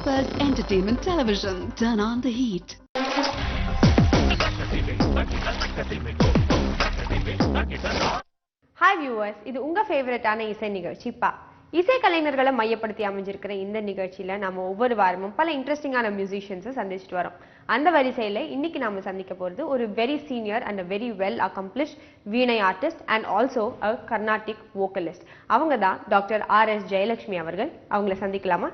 Peppers Entertainment Television. Turn on the heat. Hi viewers, இது உங்க ஃபேவரட்டான இசை நிகழ்ச்சி பா. இசை கலைஞர்களை மையப்படுத்தி அமைஞ்சிருக்கிற இந்த நிகழ்ச்சியில நாம ஒவ்வொரு வாரமும் பல இன்ட்ரெஸ்டிங்கான மியூசிஷியன்ஸை சந்திச்சுட்டு வரோம். அந்த வரிசையில இன்னைக்கு நாம சந்திக்க போறது ஒரு very senior and very well accomplished வீணை artist and also a Carnatic vocalist. அவங்க தான் டாக்டர் R.S. ஜெயலட்சுமி அவர்கள். அவங்கள சந்திக்கலாமா?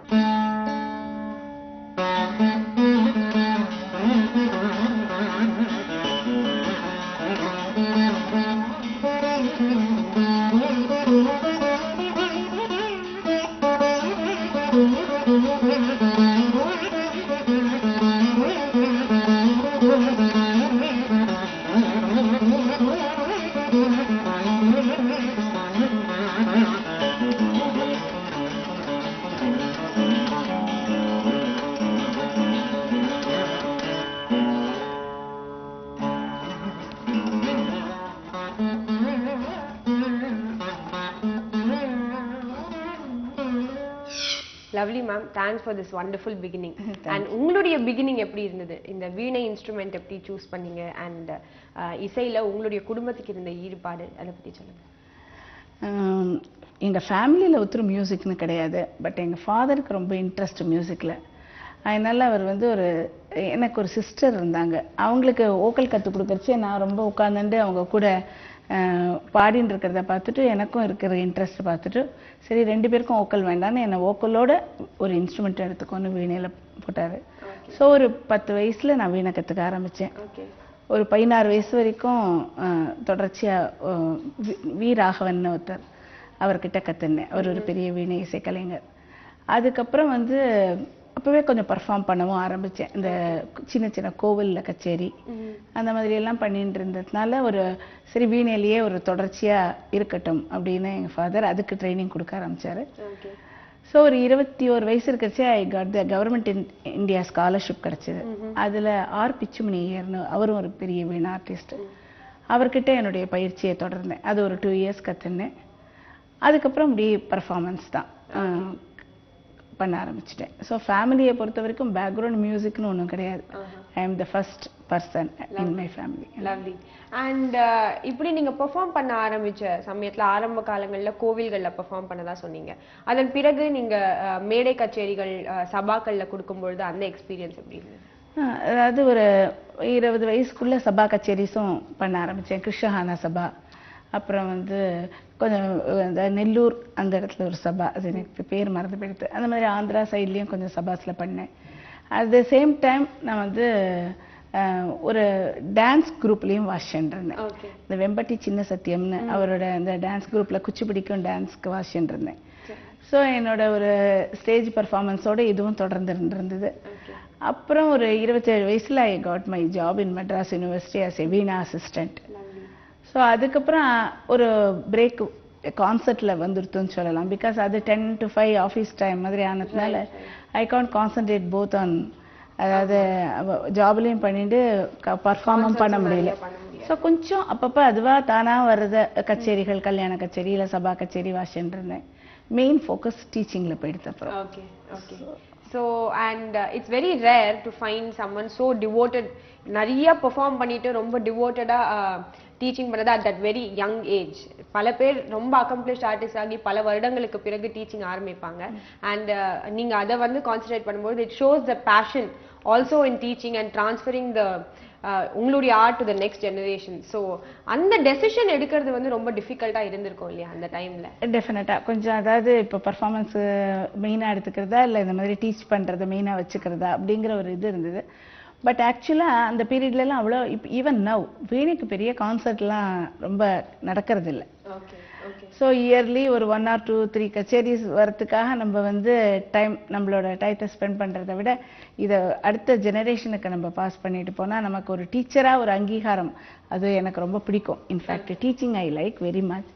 Lovely ma'am, thanks for this wonderful beginning. And உங்களுடைய beginning எப்படி இருந்தது? இந்த வீணை இன்ஸ்ட்ருமெண்ட் எப்படி சூஸ் பண்ணீங்க and இசையில உங்களுடைய குடும்பத்துக்கு இருந்த ஈடுபாடு அதை பத்தி சொல்லுங்க. எங்க ஃபேமிலியில ஒருத்தர் மியூசிக்னு கிடையாது, பட் எங்க ஃபாதருக்கு ரொம்ப இன்ட்ரெஸ்ட் மியூசிக்ல. அதனால அவர் வந்து எனக்கு ஒரு சிஸ்டர் இருந்தாங்க. அவங்களுக்கு ஓக்கல் கற்றுக் கொடுக்கறச்சு நான் ரொம்ப உட்கார்ந்துட்டு அவங்க கூட பாடின்னு இருக்கிறத பார்த்துட்டு எனக்கும் இருக்கிற இன்ட்ரெஸ்ட் பார்த்துட்டு சரி 2 பேருக்கும் ஓக்கல் வேண்டான்னு என்னை ஓக்கலோட ஒரு இன்ஸ்ட்ருமெண்ட் எடுத்துக்கொண்டு வீணையில் போட்டார். ஸோ ஒரு 10 வயசில் நான் வீணை கற்றுக்க ஆரம்பித்தேன். ஒரு 16 வயசு வரைக்கும் தொடர்ச்சியாக வி ராகவன் ஒருத்தர் அவர்கிட்ட கற்றுனேன். அவர் ஒரு பெரிய வீணை இசைக்கலைஞர். அதுக்கப்புறம் வந்து அப்போவே கொஞ்சம் பர்ஃபார்ம் பண்ணவும் ஆரம்பித்தேன். இந்த சின்ன சின்ன கோவிலில் கச்சேரி அந்த மாதிரியெல்லாம் பண்ணிட்டு இருந்ததுனால சரி வீணையிலேயே ஒரு தொடர்ச்சியாக இருக்கட்டும் அப்படின்னு எங்கள் ஃபாதர் அதுக்கு ட்ரைனிங் கொடுக்க ஆரம்பித்தார். ஸோ ஒரு 21 வயசு இருக்கிறச்சே I got the government India scholarship கிடச்சிது. அதில் ஆர் பிச்சுமணியர்னு அவரும் ஒரு பெரிய வீணை ஆர்டிஸ்ட். அவர்கிட்ட என்னுடைய பயிற்சியை தொடர்ந்தேன். அது ஒரு 2 இயர்ஸ் கற்றுனேன். அதுக்கப்புறம் இப்படி பர்ஃபார்மன்ஸ் தான் பண்ண ஆரம்பிச்சிட்டேன். ஸோ ஃபேமிலியை பொறுத்த வரைக்கும் பேக்ரவுண்ட் மியூசிக்னு ஒன்றும் கிடையாது. I am the first person in my family. Lovely. And இப்படி நீங்க பெர்ஃபார்ம் பண்ண ஆரம்பிச்ச சமயத்துல ஆரம்ப காலங்களில் கோவில்களில் பெர்ஃபார்ம் பண்ணதா சொன்னீங்க. அதன் பிறகு நீங்க மேடை கச்சேரிகள் சபாக்களில் கொடுக்கும்பொழுது அந்த எக்ஸ்பீரியன்ஸ் எப்படி இருந்தது? அதாவது ஒரு 20 வயசுக்குள்ள சபா கச்சேரிஸும் பண்ண ஆரம்பித்தேன். கிருஷ்ணஹானா சபா, அப்புறம் வந்து கொஞ்சம் இந்த நெல்லூர் அந்த இடத்துல ஒரு சபா, அது எனக்கு பேர் மறந்து போயிடுது. அந்த மாதிரி ஆந்திரா சைட்லேயும் கொஞ்சம் சபாஸில் பண்ணேன். அட் த சேம் டைம் நான் வந்து ஒரு டான்ஸ் குரூப்லேயும் வாசிச்சுருந்தேன். இந்த வெம்பட்டி சின்ன சத்தியம்னு அவரோட அந்த டான்ஸ் குரூப்பில் குச்சிப்பிடிக்கும் டான்ஸ்க்கு வாசிச்சுருந்தேன். ஸோ என்னோட ஒரு ஸ்டேஜ் பர்ஃபார்மன்ஸோடு இதுவும் தொடர்ந்து இருந்தது. அப்புறம் ஒரு 27 வயசில் I got my job in Madras university as a Veena assistant. So அதுக்கப்புறம் ஒரு பிரேக் கான்சர்ட்டில் வந்துருத்துன்னு சொல்லலாம். பிகாஸ் அது 10 to 5 ஆஃபீஸ் டைம் மாதிரி ஆனதுனால I can't concentrate both on, அதாவது ஜாப்லேயும் பண்ணிட்டு பர்ஃபார்மும் பண்ண முடியல. ஸோ கொஞ்சம் அப்பப்போ அதுவாக தானாக வர்றத கச்சேரிகள், கல்யாண கச்சேரி இல்லை சபா கச்சேரி வாசிச்சுட்டு இருந்தேன். மெயின் ஃபோக்கஸ் டீச்சிங்கில் போயிடுது அப்புறம். Okay okay. So and it's very rare to find someone so devoted, நிறைய பெர்ஃபார்ம் பண்ணிட்டு ரொம்ப டிவோட்டடாக டீச்சிங் பண்ணது at that very young age. பல பேர் ரொம்ப அக்கம்ப்ளிஷ்ட் ஆர்டிஸ்ட் ஆகி பல வருடங்களுக்கு பிறகு டீச்சிங் ஆரம்பிப்பாங்க. அண்ட் நீங்க அதை வந்து கான்சன்ட்ரேட் பண்ணும்போது it shows the passion also in teaching and transferring the உங்களுடைய art to the next generation. So அந்த டெசிஷன் எடுக்கிறது வந்து ரொம்ப டிஃபிகல்ட்டாக இருந்திருக்கும் இல்லையா அந்த டைமில்? டெஃபினட்டாக கொஞ்சம், அதாவது இப்போ பர்ஃபார்மன்ஸு மெயினாக எடுத்துக்கிறதா இல்லை இந்த மாதிரி டீச் பண்ணுறதை மெயினாக வச்சுக்கிறதா அப்படிங்கிற ஒரு இது இருந்தது. பட் ஆக்சுவலாக அந்த பீரியட்லலாம் அவ்வளோ ஈவன் நவ் வீணைக்கு பெரிய கான்சர்ட்லாம் ரொம்ப நடக்கிறது இல்லை. ஸோ இயர்லி ஒரு 1 or 2, 3 கச்சேரிஸ் வரத்துக்காக நம்ம வந்து நம்மளோட டைத்தை ஸ்பெண்ட் பண்ணுறதை விட இதை அடுத்த ஜெனரேஷனுக்கு நம்ம பாஸ் பண்ணிட்டு போனால் நமக்கு ஒரு டீச்சராக ஒரு அங்கீகாரம், அது எனக்கு ரொம்ப பிடிக்கும். In fact teaching I like very much.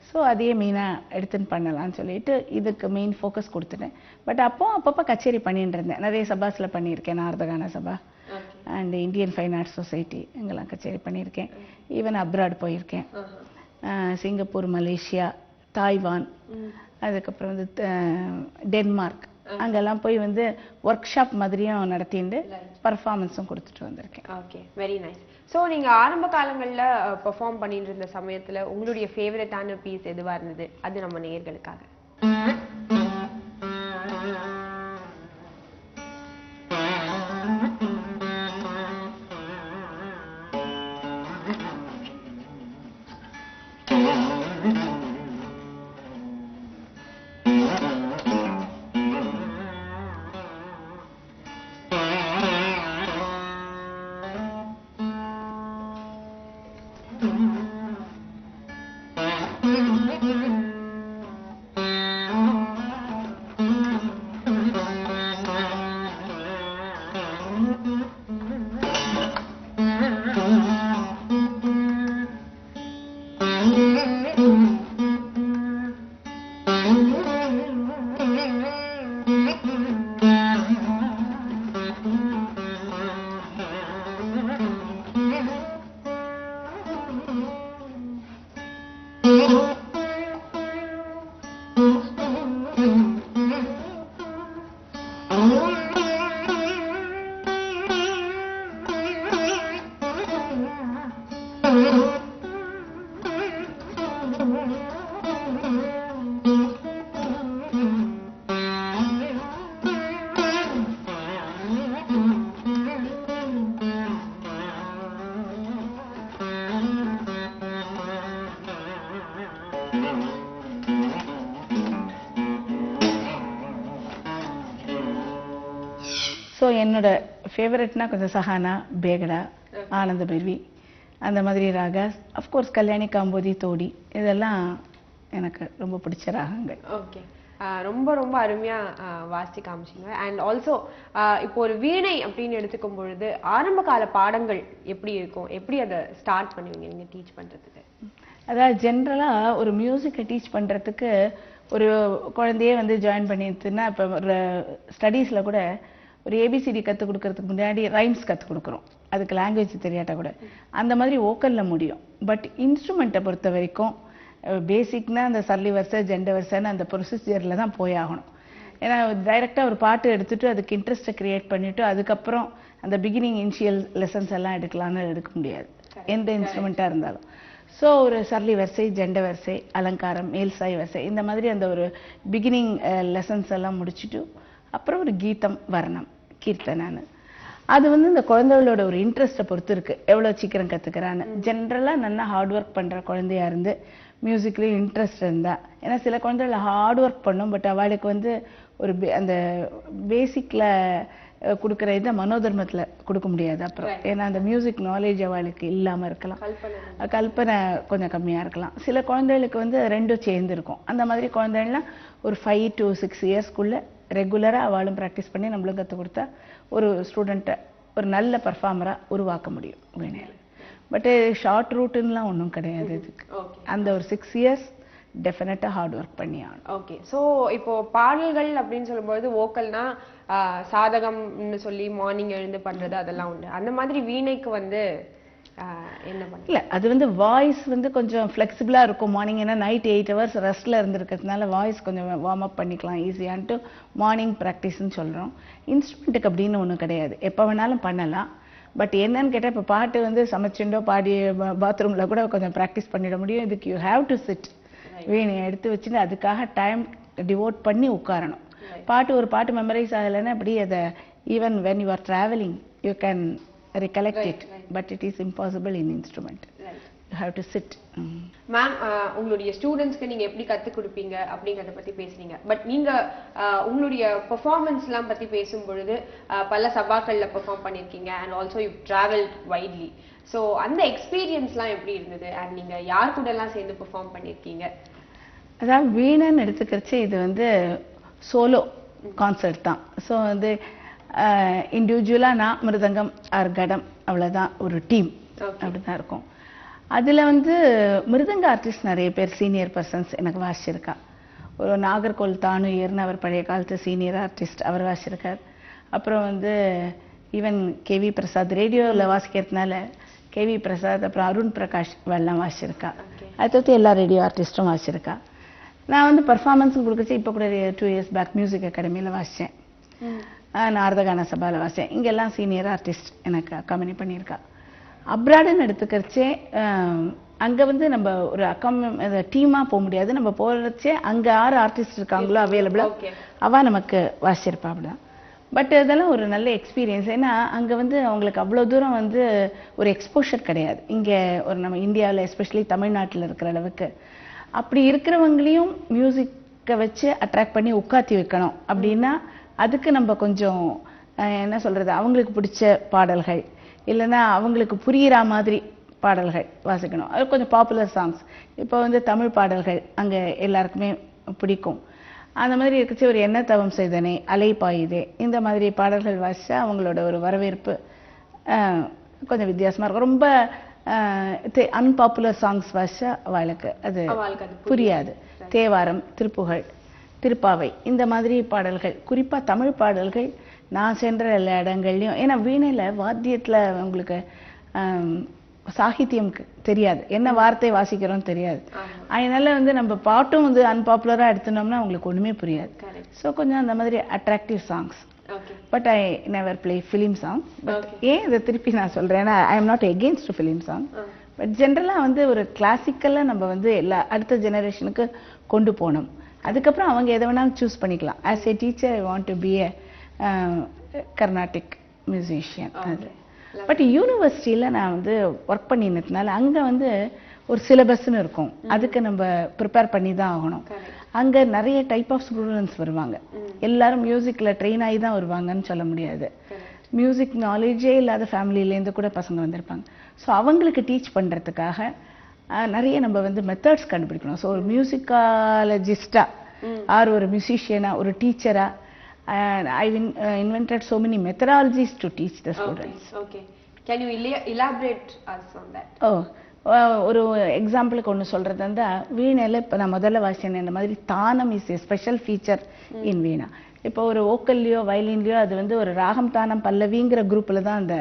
So அதையே மெயினாக எடுத்துன்னு பண்ணலான்னு சொல்லிட்டு இதுக்கு மெயின் ஃபோக்கஸ் கொடுத்துட்டேன். பட் அப்பப்போ கச்சேரி பண்ணிட்டு இருந்தேன். நிறைய சபாஸில் பண்ணியிருக்கேன். Naradagana Sabha and Indian fine arts society எங்கெல்லாம் கச்சேரி பண்ணியிருக்கேன். ஈவன் அப்ராட் போயிருக்கேன். சிங்கப்பூர், மலேசியா, தாய்வான், அதுக்கப்புறம் வந்து டென்மார்க், அங்கெல்லாம் போய் வந்து ஒர்க் ஷாப் மாதிரியும் நடத்திட்டு பர்ஃபார்மன்ஸும் கொடுத்துட்டு வந்திருக்கேன். Okay, very nice. ஸோ நீங்க ஆரம்ப காலங்கள்ல பெர்ஃபார்ம் பண்ணிட்டு இருந்த சமயத்துல உங்களுடைய ஃபேவரட்டான பீஸ் எதுவா இருந்தது? அது நம்ம நேயர்களுக்காக. ஸோ என்னோட ஃபேவரட்னா கொஞ்சம் சஹானா, பேகடா, ஆனந்த பைரவி அந்த மாதிரி ராகாஸ், அஃப்கோர்ஸ் கல்யாணி, காம்போதி, தோடி இதெல்லாம் எனக்கு ரொம்ப பிடிச்ச ராகங்கள். ஓகே, ரொம்ப ரொம்ப அருமையா வாசித்து காமிச்சிங்க. அண்ட் ஆல்சோ இப்போ ஒரு வீணை அப்படின்னு எடுத்துக்கும் பொழுது ஆரம்ப கால பாடங்கள் எப்படி இருக்கும்? எப்படி அதை ஸ்டார்ட் பண்ணுவீங்க நீங்க டீச் பண்றதுக்கு? அதாவது ஜென்ரலாக ஒரு மியூசிக்கை டீச் பண்ணுறதுக்கு ஒரு குழந்தையே வந்து ஜாயின் பண்ணிடுதுன்னா, இப்போ ஒரு ஸ்டடீஸில் கூட ஒரு ஏபிசிடி கற்றுக் கொடுக்கறதுக்கு முன்னாடி ரைம்ஸ் கற்றுக் கொடுக்குறோம், அதுக்கு லாங்குவேஜ் தெரியாட்டா கூட. அந்த மாதிரி வோக்கலில் முடியும். பட் இன்ஸ்ட்ருமெண்ட்டை பொறுத்த வரைக்கும் பேசிக்னா அந்த சர்லி வரிசை, ஜெண்ட வரிசைன்னு அந்த ப்ரொசீஜரில் தான் போய் ஆகணும். ஏன்னா டைரெக்டாக ஒரு பாட்டு எடுத்துகிட்டு அதுக்கு இன்ட்ரெஸ்ட்டை க்ரியேட் பண்ணிவிட்டு அதுக்கப்புறம் அந்த பிகினிங் இனிஷியல் லெசன்ஸ் எல்லாம் எடுக்கலான்னு எடுக்க முடியாது, எந்த இன்ஸ்ட்ருமெண்ட்டாக இருந்தாலும். ஸோ ஒரு சர்லி வரிசை, ஜெண்ட வரிசை, அலங்காரம், மேல்சாய் வரிசை இந்த மாதிரி அந்த ஒரு பிகினிங் லெசன்ஸ் எல்லாம் முடிச்சுட்டு அப்புறம் ஒரு கீதம், வர்ணம், கீர்த்தனான்னு அது வந்து இந்த குழந்தைகளோட ஒரு இன்ட்ரெஸ்ட்டை பொறுத்து இருக்குது, எவ்வளோ சீக்கிரம் கற்றுக்கிறான்னு. ஜென்ரலாக நல்லா ஹார்ட் ஒர்க் பண்ணுற குழந்தையா இருந்து மியூசிக்லேயும் இன்ட்ரெஸ்ட் இருந்தா, ஏன்னா சில குழந்தைகள் ஹார்ட் ஒர்க் பண்ணும், பட் அவளுக்கு வந்து ஒரு அந்த பேசிக்கில் கொடுக்குற இதை மனோதர்மத்தில் கொடுக்க முடியாது அப்புறம். ஏன்னா அந்த மியூசிக் நாலேஜ் அவளுக்கு இல்லாமல் இருக்கலாம், கல்பனை கொஞ்சம் கம்மியாக இருக்கலாம். சில குழந்தைகளுக்கு வந்து ரெண்டும் சேர்ந்து இருக்கும். அந்த மாதிரி குழந்தைகள்லாம் ஒரு 5 to 6 இயர்ஸ்க்குள்ளே ரெகுலராக அவளும் ப்ராக்டிஸ் பண்ணி நம்மளும் கற்றுக் கொடுத்தா ஒரு ஸ்டூடெண்ட்டை ஒரு நல்ல பர்ஃபார்மராக உருவாக்க முடியும் வீணையில். பட்டு ஷார்ட் ரூட்டுன்னெலாம் ஒன்றும் கிடையாது இதுக்கு. அந்த ஒரு 6 இயர்ஸ் டெஃபினட்டாக ஹார்ட் ஒர்க் பண்ணி ஆகணும். ஓகே, ஸோ இப்போ பாடல்கள் அப்படின்னு சொல்லும்போது வோக்கல்னா சாதகம்னு சொல்லி மார்னிங் எழுந்து பண்ணுறது அதெல்லாம் உண்டு. அந்த மாதிரி வீணைக்கு வந்து என்ன பண்ண இல்லை, அது வந்து வாய்ஸ் வந்து கொஞ்சம் ஃப்ளெக்சிபிளாக இருக்கும். மார்னிங் ஏன்னா நைட் 8 hours ரெஸ்ட்டில் இருந்துருக்கிறதுனால வாய்ஸ் கொஞ்சம் வார்ம் அப் பண்ணிக்கலாம் ஈஸியான்ட்டு மார்னிங் ப்ராக்டிஸ்ன்னு சொல்கிறோம். இன்ஸ்ட்ருமெண்ட்டுக்கு அப்படின்னு ஒன்றும் கிடையாது, எப்போ வேணாலும் பண்ணலாம். பட் என்னன்னு கேட்டால் இப்போ பாட்டு வந்து சமைச்சுண்டோ பாடி பாத்ரூமில் கூட கொஞ்சம் ப்ராக்டிஸ் பண்ணிட முடியும். இதுக்கு யூ ஹாவ் டு சிட், வீணையை எடுத்து வச்சுட்டு அதுக்காக டைம் டிவோட் பண்ணி உட்காரணும். ஒரு பாட்டு மெமரைஸ் ஆகலைன்னா அப்படி அதை even when you are travelling you can recollect it, but it is impossible in instrument. You have to sit. Ma'am, உங்களுடைய ஸ்டூடெண்ட்ஸ்க்கு நீங்க எப்படி கற்றுக் கொடுப்பீங்க அப்படிங்கிறத பத்தி பேசுறீங்க. பட் நீங்க உங்களுடைய பெர்ஃபார்மன்ஸ்லாம் பத்தி பேசும் பொழுது பல சபாக்கள்ல பெர்ஃபார்ம் பண்ணியிருக்கீங்க and also you travelled widely. So அந்த எக்ஸ்பீரியன்ஸ்லாம் எப்படி இருந்தது அண்ட் நீங்க யார் கூட எல்லாம் சேர்ந்து பெர்ஃபார்ம் பண்ணியிருக்கீங்க? அதாவது வீணைன்னு எடுத்துக்கிறச்சு இது வந்து சோலோ கான்சர்ட் தான். ஸோ வந்து இண்டிவிஜுவலாக நான் மிருதங்கம் ஆர் கடம் அவ்வளோதான், ஒரு டீம் அப்படி தான் இருக்கும். அதில் வந்து மிருதங்க ஆர்டிஸ்ட் நிறைய பேர் சீனியர் பர்சன்ஸ் எனக்கு வாசிச்சிருக்கா. ஒரு நாகர்கோவில் தானுயர்னு அவர் பழைய காலத்து சீனியர் ஆர்டிஸ்ட், அவர் வாசிச்சிருக்கார். அப்புறம் வந்து ஈவன் கேவி பிரசாத் ரேடியோவில் வாசிக்கிறதுனால கேவி பிரசாத், அப்புறம் அருண் பிரகாஷ் வெள்ளம் வாசிச்சிருக்கா. அதை தவிர்த்து எல்லா ரேடியோ ஆர்டிஸ்ட்டும் வாசிச்சிருக்கா. நான் வந்து பர்ஃபார்மன்ஸ் கொடுக்கச்சு இப்போ கூட 2 years பேக் மியூசிக் அகாடமியில் வாசித்தேன். நாரதகான சபாவில் வாசித்தேன். இங்கெல்லாம் சீனியர் ஆர்டிஸ்ட் எனக்கு அக்காமனி பண்ணியிருக்கா. அப்ராடுன்னு எடுத்துக்கிறச்சே அங்கே வந்து நம்ம ஒரு டீமாக போக முடியாது. நம்ம போகிறச்சே அங்கே 6 ஆர்டிஸ்ட் இருக்காங்களோ அவைலபிளாக அவள் நமக்கு வாசிச்சிருப்பா. அப்படிதான். பட் இதெல்லாம் ஒரு நல்ல எக்ஸ்பீரியன்ஸ். ஏன்னா அங்கே வந்து அவங்களுக்கு அவ்வளோ தூரம் வந்து ஒரு எக்ஸ்போஷர் கிடையாது. இங்கே ஒரு நம்ம இந்தியாவில் எஸ்பெஷலி தமிழ்நாட்டில் இருக்கிற அளவுக்கு. அப்படி இருக்கிறவங்களையும் மியூசிக்கை வச்சு அட்ராக்ட் பண்ணி உட்காத்தி வைக்கணும் அப்படின்னா அதுக்கு நம்ம கொஞ்சம் என்ன சொல்கிறது, அவங்களுக்கு பிடிச்ச பாடல்கள் இல்லைன்னா அவங்களுக்கு புரிகிற மாதிரி பாடல்கள் வாசிக்கணும். அது கொஞ்சம் பாப்புலர் சாங்ஸ். இப்போ வந்து தமிழ் பாடல்கள் அங்கே எல்லாருக்குமே பிடிக்கும். அந்த மாதிரி இருக்கச்சு ஒரு என்ன தவம் செய்தனே, அலை பாயுதே, இந்த மாதிரி பாடல்கள் வாசித்தா அவங்களோட ஒரு வரவேற்பு கொஞ்சம் வித்தியாசமாக இருக்கும். ரொம்ப அன்பாப்புலர் சாங்ஸ் வாசிச்சா அவளுக்கு அது புரியாது. தேவாரம், திருப்புகழ், திருப்பாவை இந்த மாதிரி பாடல்கள், குறிப்பாக தமிழ் பாடல்கள் நான் சென்ற எல்லா இடங்கள்லையும். ஏன்னா வீணையில் வாத்தியத்தில் உங்களுக்கு சாகித்யம் தெரியாது, என்ன வார்த்தை வாசிக்கிறோன்னு தெரியாது. அதனால வந்து நம்ம பாட்டும் வந்து அன்பாப்புலராக எடுத்துனோம்னா அவங்களுக்கு ஒன்றுமே புரியாது. ஸோ கொஞ்சம் அந்த மாதிரி attractive songs. But I never play film song. But ஏன் இதை திருப்பி நான் சொல்கிறேன்னா, I am not against film song. But ஜென்ரலாக வந்து ஒரு கிளாசிக்கலாக நம்ம வந்து எல்லா அடுத்த ஜெனரேஷனுக்கு கொண்டு போகணும். அதுக்கப்புறம் அவங்க எதை வேணாலும் சூஸ் பண்ணிக்கலாம். As a teacher I want to be a Carnatic musician. அது பட் யூனிவர்சிட்டியில் நான் வந்து ஒர்க் பண்ணினதுனால அங்கே வந்து ஒரு சிலபஸ்ன்னு இருக்கும். அதுக்கு நம்ம ப்ரிப்பேர் பண்ணி தான் ஆகணும். அங்கே நிறைய டைப் ஆஃப் ஸ்டூடெண்ட்ஸ் வருவாங்க. எல்லாரும் மியூசிக்கில் ட்ரெயின் ஆகி தான் வருவாங்கன்னு சொல்ல முடியாது. மியூசிக் நாலேஜே இல்லாத ஃபேமிலியிலேருந்து கூட பசங்க வந்திருப்பாங்க. ஸோ அவங்களுக்கு டீச் பண்ணுறதுக்காக நிறைய நம்ம வந்து மெத்தட்ஸ் கண்டுபிடிக்கணும். ஸோ ஒரு மியூசிக்காலஜிஸ்டாக ஆர் ஒரு மியூசிஷியனாக ஒரு டீச்சராக I invented so many methodologies to teach the students. Okay. Can you elaborate us on that? ஒரு எக்ஸாம்பிளுக்கு ஒன்று சொல்கிறது வந்து வீணையில் இப்போ நான் முதல்ல வாசினேன் இந்த மாதிரி tanam is a special feature in veena. இப்போ ஒரு ஓக்கல்லையோ வயலின்லையோ அது வந்து ஒரு ராகம் தானம் பல்லவிங்கிற குரூப்பில் தான் அந்த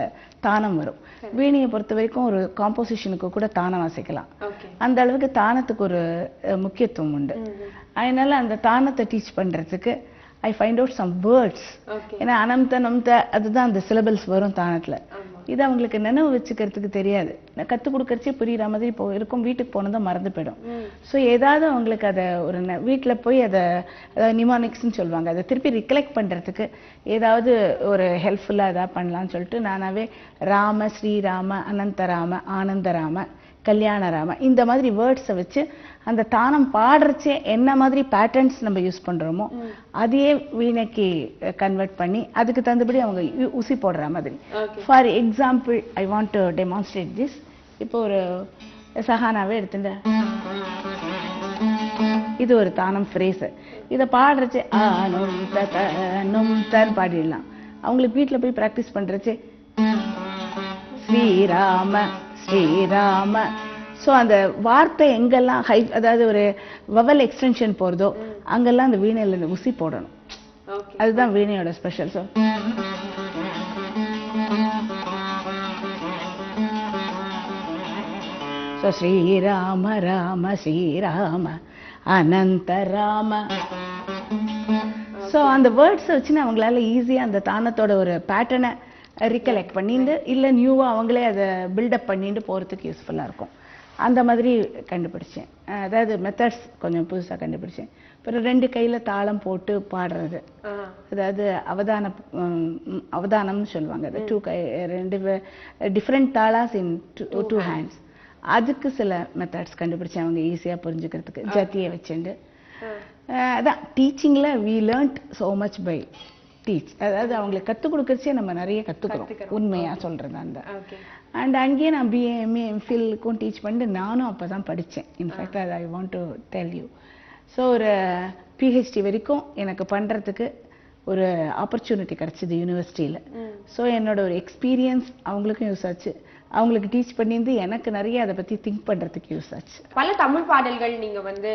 தானம் வரும். வீணையை பொறுத்த வரைக்கும் ஒரு காம்போசிஷனுக்கு கூட தானம் வாசிக்கலாம். அந்த அளவுக்கு தானத்துக்கு ஒரு முக்கியத்துவம் உண்டு. அதனால அந்த தானத்தை டீச் பண்ணுறதுக்கு I find out some words. ஏன்னா அனம்த நம்த அதுதான் அந்த சிலபல்ஸ் வரும் தானத்தில். இது அவங்களுக்கு நினைவு வச்சுக்கிறதுக்கு தெரியாது. நான் கற்றுக் கொடுக்கறச்சே புரிகிற மாதிரி இப்போ இருக்கும். வீட்டுக்கு போனதும் மறந்து போயிடும். ஸோ ஏதாவது அவங்களுக்கு அதை ஒரு வீட்டில் போய் அதை நிமானிக்ஸ்ன்னு சொல்லுவாங்க, அதை திருப்பி ரிகலெக்ட் பண்ணுறதுக்கு ஏதாவது ஒரு ஹெல்ப்ஃபுல்லாக எதாவது பண்ணலான்னு சொல்லிட்டு நானாவே ராம, ஸ்ரீராம, அனந்தராம, ஆனந்தராம, கல்யாணராம இந்த மாதிரி வேர்ட்ஸை வச்சு அந்த தானம் பாடுறச்சே என்ன மாதிரி பேட்டர்ன்ஸ் நம்ம யூஸ் பண்ணுறோமோ அதையே வீணைக்கு கன்வெர்ட் பண்ணி அதுக்கு தகுந்தபடி அவங்க ஊசி போடுற மாதிரி. For example I want to demonstrate this. இப்போ ஒரு சஹானாவே எடுத்துட்டேன். இது ஒரு தானம் ஃப்ரேஸு. இதை பாடுறச்சு ஆனும் தனும் தன் பாடிடலாம். அவங்களுக்கு வீட்டில் போய் ப்ராக்டிஸ் பண்ணுறச்சு ஸ்ரீராம ஸ்ரீராம. ஸோ அந்த வார்த்தை எங்கெல்லாம் அதாவது ஒரு வவல் எக்ஸ்டென்ஷன் போகிறதோ அங்கெல்லாம் அந்த வீணையில் ஊசி போடணும். அதுதான் வீணையோட ஸ்பெஷல். ஸோ ஸ்ரீராம ராம ஸ்ரீராம அனந்த ராம. ஸோ அந்த வேர்ட்ஸை வச்சுன்னு அவங்களால ஈஸியாக அந்த தானத்தோட ஒரு பேட்டர்னை ரிகலெக்ட் பண்ணிட்டு இல்லை நியூவாக அவங்களே அதை பில்டப் பண்ணிட்டு போகிறதுக்கு யூஸ்ஃபுல்லாக இருக்கும். அந்த மாதிரி கண்டுபிடிச்சேன். அதாவது மெத்தட்ஸ் கொஞ்சம் புதுசாக கண்டுபிடிச்சேன். அப்புறம் 2 கையில் தாளம் போட்டு பாடுறது, அதாவது அவதானம்னு சொல்லுவாங்க. அது 2 டிஃப்ரெண்ட் தாளாஸ் இன் 2 ஹேண்ட்ஸ். அதுக்கு சில மெத்தட்ஸ் கண்டுபிடிச்சேன் அவங்க ஈஸியாக புரிஞ்சுக்கிறதுக்கு. ஜத்தியை வச்சுண்டு அதான் டீச்சிங்கில் we learnt so much by teach. அதாவது அவங்களுக்கு கற்றுக் கொடுக்கறச்சே நம்ம நிறைய கற்றுக்கிறோம், உண்மையாக சொல்கிறது அந்த. அண்ட் அங்கேயே நான் பிஏ எம்ஏ எம்ஃபில்க்கும் டீச் பண்ணிட்டு நானும் அப்போ தான் படித்தேன். இன்ஃபேக்ட் அது ஐ want to tell you. So ஒரு பிஹெச்டி வரைக்கும் எனக்கு பண்ணுறதுக்கு ஒரு ஆப்பர்ச்சுனிட்டி கிடச்சிது யூனிவர்சிட்டியில். ஸோ என்னோட ஒரு எக்ஸ்பீரியன்ஸ் அவங்களுக்கும் யூஸ் ஆச்சு. அவங்களுக்கு டீச் பண்ணியிருந்து எனக்கு நிறைய அதை பற்றி திங்க் பண்ணுறதுக்கு யூஸ் ஆச்சு. பல தமிழ் பாடல்கள் நீங்கள் வந்து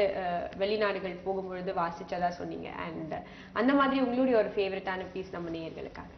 வெளிநாடுகள் போகும்பொழுது வாசிச்சதா சொன்னீங்க. அண்ட் அந்த மாதிரி உங்களுடைய ஒரு ஃபேவரட்டான பீஸ் நம்ம நேயர்களுக்காக.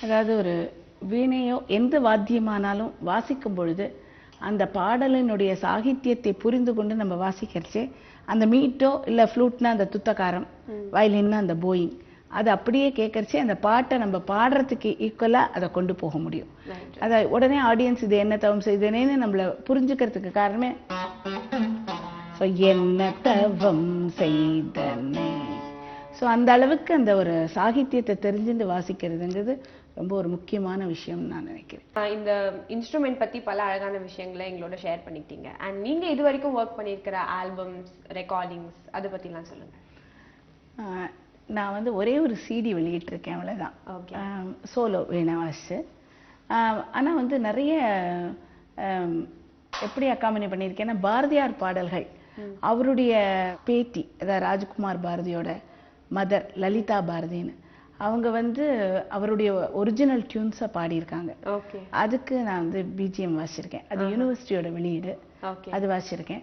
அதாவது ஒரு வீணையோ எந்த வாத்தியமானாலும் வாசிக்கும் பொழுது அந்த பாடலினுடைய சாகித்யத்தை புரிந்து கொண்டு நம்ம வாசிக்கிறச்சே அந்த மீட்டோ இல்லை ஃப்ளூட்னா அந்த துத்தக்காரம், வயலின்னா அந்த போயிங், அது அப்படியே கேட்கறச்சே அந்த பாட்டை நம்ம பாடுறதுக்கு ஈக்குவலாக அதை கொண்டு போக முடியும். அதை உடனே ஆடியன்ஸ் இது என்ன தவம் செய்தனேன்னு நம்மளை புரிஞ்சுக்கிறதுக்கு காரணமே என்ன தவம் செய்தனே. ஸோ அந்த அளவுக்கு அந்த ஒரு சாகித்யத்தை தெரிஞ்சுட்டு வாசிக்கிறதுங்கிறது ரொம்ப ஒரு முக்கியமான விஷயம்னு நான் நினைக்கிறேன். இந்த இன்ஸ்ட்ருமெண்ட் பத்தி பல அழகான விஷயங்களை எங்களோட ஷேர் பண்ணிக்கிட்டீங்க. அண்ட் நீங்க இது வரைக்கும் ஒர்க் பண்ணியிருக்கிற ஆல்பம்ஸ், ரெக்கார்டிங்ஸ் அதை பத்திலாம் சொல்லுங்க. நான் வந்து ஒரே ஒரு சிடி வெளியிட்டிருக்கேன், அவ்வளோதான். சோலோ வீணை வாசிச்சு. ஆனால் வந்து நிறைய எப்படி அக்காமனி பண்ணியிருக்கேன்னா பாரதியார் பாடல்கள், அவருடைய பேத்தி அதாவது ராஜ்குமார் பாரதியோட மதர் லலிதா பாரதின்னு அவங்க வந்து அவருடைய ஒரிஜினல் டியூன்ஸை பாடியிருக்காங்க. அதுக்கு நான் வந்து பிஜிஎம் வாசிச்சிருக்கேன். அது யூனிவர்சிட்டியோட வெளியீடு, அது வாசிச்சிருக்கேன்.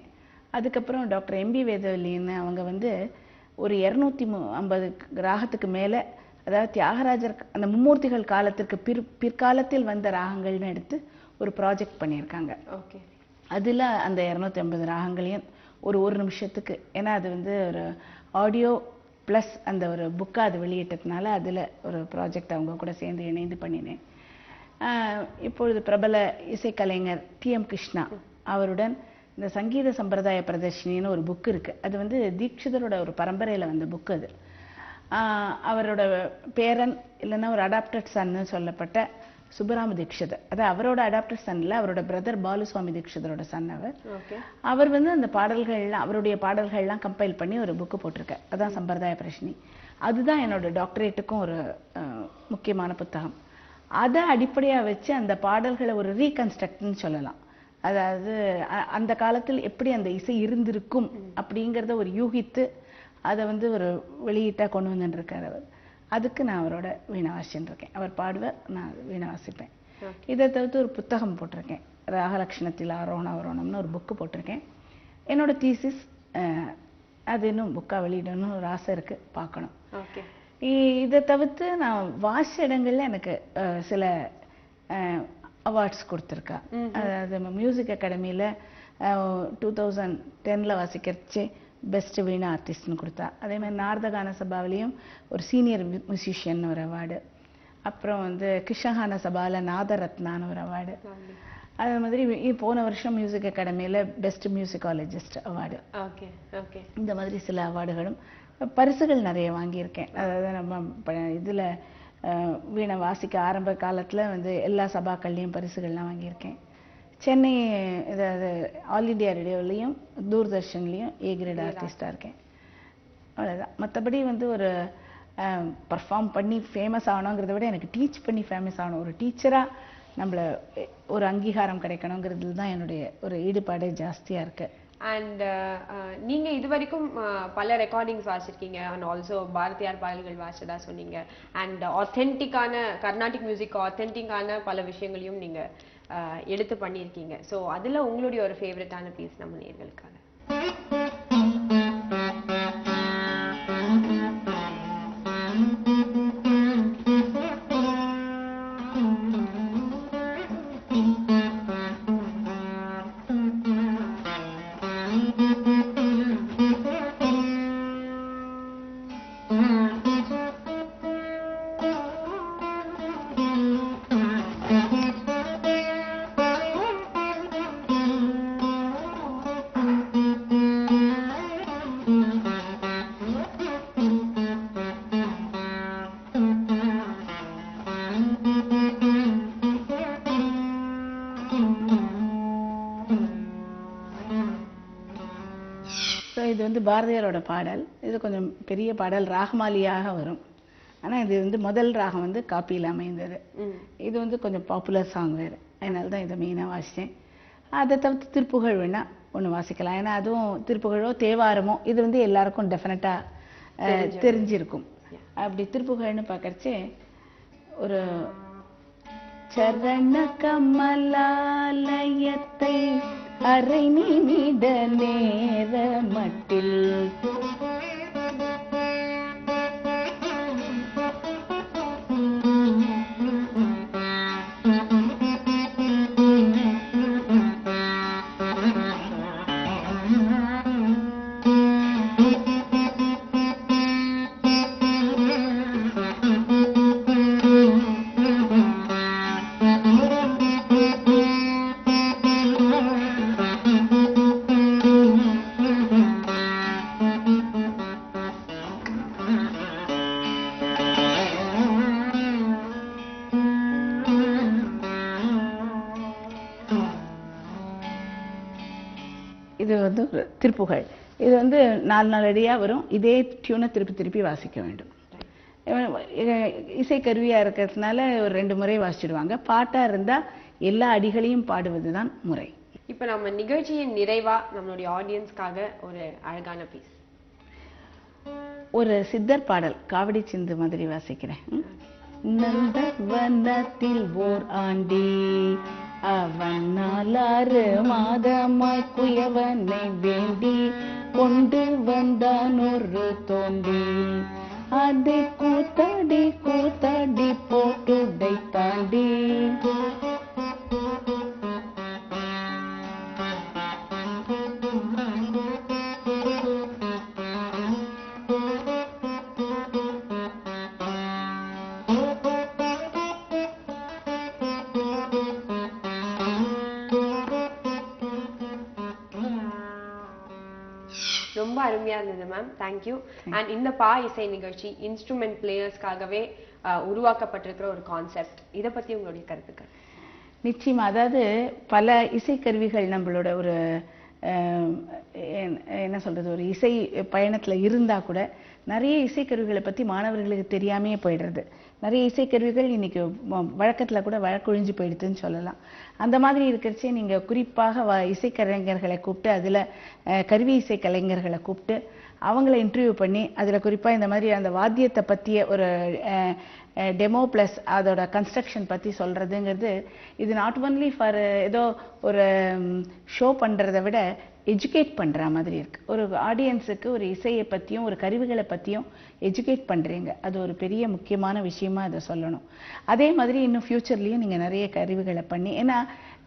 அதுக்கப்புறம் டாக்டர் எம்பி வேதவல்லின்னு அவங்க வந்து ஒரு 250 ராகத்துக்கு மேலே, அதாவது தியாகராஜர் அந்த மும்மூர்த்திகள் காலத்திற்கு பிற்காலத்தில் வந்த ராகங்கள்னு எடுத்து ஒரு ப்ராஜெக்ட் பண்ணியிருக்காங்க. அதில் அந்த 250 ராகங்களையும் ஒரு நிமிஷத்துக்கு, ஏன்னா அது வந்து ஒரு ஆடியோ ப்ளஸ் அந்த ஒரு புக்காக அது வெளியிட்டதுனால அதில் ஒரு ப்ராஜெக்ட் அவங்க கூட சேர்ந்து இணைந்து பண்ணினேன். இப்பொழுது பிரபல இசைக்கலைஞர் டிஎம் கிருஷ்ணா அவருடன் இந்த சங்கீத சம்பிரதாய பிரதர்ஷினின்னு ஒரு புக்கு இருக்குது. அது வந்து தீட்சிதரோட ஒரு பரம்பரையில் வந்த புக்கு. அது அவரோட பேரன் இல்லைன்னா ஒரு அடாப்டட் சன்னு சொல்லப்பட்ட சுப்பராம தீட்சிதர், அதாவது அவரோட அடாப்டட் சன்ல அவரோட பிரதர் பாலுசுவாமி தீட்சிதரோட சன் அவர் வந்து அந்த பாடல்கள்லாம் அவருடைய பாடல்கள்லாம் கம்பைல் பண்ணி ஒரு புக்கு போட்டிருக்கார். அதான் சம்பிரதாய பிரஷ்னி. அதுதான் என்னோட டாக்டரேட்டுக்கும் ஒரு முக்கியமான புத்தகம். அதை அடிப்படையாக வச்சு அந்த பாடல்களை ஒரு ரீகன்ஸ்ட்ரக்ட்னு சொல்லலாம். அதாவது அந்த காலத்தில் எப்படி அந்த இசை இருந்திருக்கும் அப்படிங்கிறத ஒரு யூகித்து அதை வந்து ஒரு வெளியீட்டாக கொண்டு வந்துருக்கார் அவர். அதுக்கு நான் அவரோட வீணை வாசிச்சுட்டு இருக்கேன். அவர் பாடுவார், நான் வீணை வாசிப்பேன். இதை தவிர்த்து ஒரு புத்தகம் போட்டிருக்கேன், ராகலக்ஷணத்தில் ஆரோகண அவரோணம்னு ஒரு புக்கு போட்டிருக்கேன். என்னோட தீசிஸ் அது இன்னும் புக்காக வெளியிடணும்னு ஒரு ஆசை இருக்குது, பார்க்கணும். இதை தவிர்த்து நான் வாசிச்ச இடங்கள்ல எனக்கு சில அவார்ட்ஸ் கொடுத்துருக்கா. அதாவது மியூசிக் அகாடமியில் 2010 வாசிக்கிறச்சு பெஸ்ட் வீணா ஆர்டிஸ்ட்னு கொடுத்தா. அதே மாதிரி நாரதகான சபாவிலையும் ஒரு சீனியர் மியூசிஷியன் ஒரு அவார்டு. அப்புறம் வந்து கிருஷ்ணகான சபாவில் நாதரத்னான்னு ஒரு அவார்டு. அதே மாதிரி போன வருஷம் மியூசிக் அகாடமியில் பெஸ்ட் மியூசிக்காலஜிஸ்ட் அவார்டு. இந்த மாதிரி சில அவார்டுகளும் பரிசுகள் நிறைய வாங்கியிருக்கேன். அதாவது நம்ம இதில் வீணை வாசிக்க ஆரம்ப காலத்தில் வந்து எல்லா சபாக்கள்லேயும் பரிசுகள்லாம் வாங்கியிருக்கேன். சென்னை இதாவது ஆல் இண்டியா ரேடியோலையும் தூர்தர்ஷன்லேயும் ஏ கிரேட் ஆர்டிஸ்டாக இருக்கேன். அவ்வளோதான். மற்றபடி வந்து ஒரு பர்ஃபார்ம் பண்ணி ஃபேமஸ் ஆகணுங்கிறத விட எனக்கு டீச் பண்ணி ஃபேமஸ் ஆகணும், ஒரு டீச்சராக நம்மளை ஒரு அங்கீகாரம் கிடைக்கணுங்கிறதுல தான் என்னுடைய ஒரு ஈடுபாடு ஜாஸ்தியாக இருக்குது. அண்ட் நீங்க இது வரைக்கும் பல ரெக்கார்டிங்ஸ் வாசிச்சிருக்கீங்க அண்ட் ஆல்சோ பாரதியார் பாடல்கள் வாசிச்சதா சொன்னீங்க. அண்ட் ஆத்தென்டிக்கான கர்நாடிக் மியூசிக் ஆத்தென்டிக்கான பல விஷயங்களையும் நீங்க எடுத்து பண்ணியிருக்கீங்க. ஸோ அதில் உங்களுடைய ஒரு ஃபேவரட்டான பீஸ் நம்ம நேயர்களுக்காக. இது வந்து பாரதியாரோட பாடல். இது கொஞ்சம் பெரிய பாடல், ராகமாலியாக வரும். ஆனால் இது வந்து முதல் ராகம் வந்து காப்பியில் அமைந்தது. இது வந்து கொஞ்சம் பாப்புலர் சாங் வேறு, அதனால தான் இதை மெயினாக வாசித்தேன். அதை தவிர்த்து திருப்புகழ் வேணால் ஒன்று வாசிக்கலாம். ஏன்னா அதுவும் திருப்புகழோ தேவாரமோ இது வந்து எல்லாருக்கும் டெஃபினட்டாக தெரிஞ்சிருக்கும். அப்படி திருப்புகழ்னு பார்க்கறச்சே ஒரு சரண கமலாலயத்தை அரை நிமிட நேர மட்டில் இது வந்து ஒரு திருப்புகழ். இது வந்து 4 அடியா வரும். இதே டியூனை திருப்பி வாசிக்க வேண்டும். இசைக்கருவியா இருக்கிறதுனால ஒரு 2 முறை வாசிடுவாங்க. பாட்டா இருந்தா எல்லா அடிகளையும் பாடுவதுதான் முறை. இப்போ நம்ம நிகழ்ச்சியின் நிறைவா நம்மளுடைய ஆடியன்ஸ்க்காக ஒரு அழகான பீஸ், ஒரு சித்தர் பாடல் காவடி சிந்து மாதிரி வாசிக்கிறேன். நந்தவனத்தில் ஓர் ஆண்டி அவன் 4 மாதமாய் குயவனை வேண்டி கொண்டு வந்தான் ஒரு தோண்டி. அதை கூத்தாடி கூத்தாடி போட்டுடை தாண்டி ரொம்ப அருமையா இருந்தது மேம். தேங்க்யூ. அண்ட் இந்த பா இசை நிகழ்ச்சி இன்ஸ்ட்ருமெண்ட் பிளேயர்ஸ்க்காகவே உருவாக்கப்பட்டிருக்கிற ஒரு கான்செப்ட், இதை பத்தி உங்களுடைய கருத்துக்கள்? நிச்சயமா. அதாவது பல இசைக்கருவிகள் நம்மளோட ஒரு என்ன சொல்றது, ஒரு இசை பயணத்துல இருந்தா கூட நிறைய இசைக்கருவிகளை பத்தி மாணவர்களுக்கு தெரியாமையே போயிடுறது. நிறைய இசைக்கருவிகள் இன்னைக்கு வழக்கத்துல கூட வழக்கொழிஞ்சு போயிடுதுன்னு சொல்லலாம். அந்த மாதிரி இருக்கிறச்சே நீங்க குறிப்பாக இசைக்கலைஞர்களை கூப்பிட்டு, அதுல கருவி இசை கலைஞர்களை கூப்பிட்டு அவங்கள இன்டர்வியூ பண்ணி அதுல குறிப்பா இந்த மாதிரி அந்த வாத்தியத்தை பத்திய ஒரு டெமோ பிளஸ் அதோட கன்ஸ்ட்ரக்ஷன் பத்தி சொல்றதுங்கிறது, இது நாட் ஒன்லி ஃபார் ஏதோ ஒரு ஷோ பண்றதை விட எஜுகேட் பண்ற மாதிரி இருக்கு. ஒரு ஆடியன்ஸுக்கு ஒரு இசையை பத்தியும் ஒரு கருவிகளை பத்தியும் எஜுகேட் பண்றீங்க. அது ஒரு பெரிய முக்கியமான விஷயமா அதை சொல்லணும். அதே மாதிரி இன்னும் ஃபியூச்சர்லயும் நீங்க நிறைய கருவிகளை பண்ணி, ஏன்னா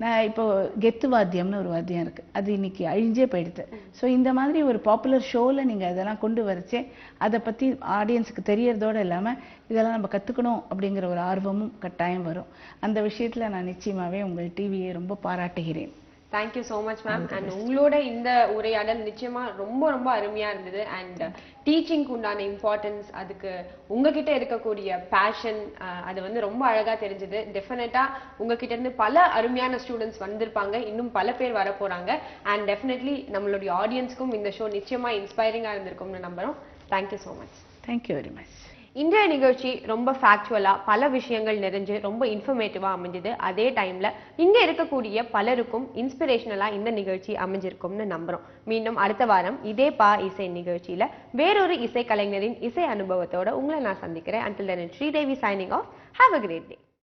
நான் இப்போ கெத்து வாத்தியம்னு ஒரு வாத்தியம் இருக்கு, அது இன்னைக்கு அழிஞ்சே போயிடுது. ஸோ இந்த மாதிரி ஒரு பாப்புலர் ஷோல நீங்க அதெல்லாம் கொண்டு வரச்சே அதை பத்தி ஆடியன்ஸுக்கு தெரியறதோட இல்லாம இதெல்லாம் நம்ம கத்துக்கணும் அப்படிங்கிற ஒரு ஆர்வமும் கட்டாயம் வரும். அந்த விஷயத்துல நான் நிச்சயமாவே உங்கள் டிவியை ரொம்ப பாராட்டுகிறேன். Thank you so much ma'am. And உங்களோட இந்த உரையாடல் நிச்சயமா ரொம்ப ரொம்ப அருமையா இருந்தது. அண்ட் டீச்சிங்க்கு உண்டான இம்பார்ட்டன்ஸ், அதுக்கு உங்ககிட்ட இருக்கக்கூடிய பேஷன், அது வந்து ரொம்ப அழகா தெரிஞ்சது. டெஃபினட்டா உங்ககிட்ட இருந்து பல அருமையான ஸ்டூடெண்ட்ஸ் வந்திருப்பாங்க, இன்னும் பல பேர் வர போறாங்க. அண்ட் டெஃபினெட்லி நம்மளுடைய ஆடியன்ஸ்க்கும் இந்த ஷோ நிச்சயமா இன்ஸ்பைரிங்கா இருந்திருக்கும்னு நம்புறோம். Thank you so much. Thank you very much. இன்றைய நிகழ்ச்சி ரொம்ப ஃபேக்சுவலா பல விஷயங்கள் நிறைஞ்சு ரொம்ப இன்ஃபர்மேட்டிவா அமைஞ்சது. அதே டைம்ல இங்க இருக்கக்கூடிய பலருக்கும் இன்ஸ்பிரேஷனலா இந்த நிகழ்ச்சி அமைஞ்சிருக்கும்னு நம்புறோம். மீண்டும் அடுத்த வாரம் இதே பா இசை நிகழ்ச்சியில வேறொரு இசை கலைஞரின் இசை அனுபவத்தோட உங்களை நான் சந்திக்கிறேன். Until then, Sridevi signing off. Have a great day.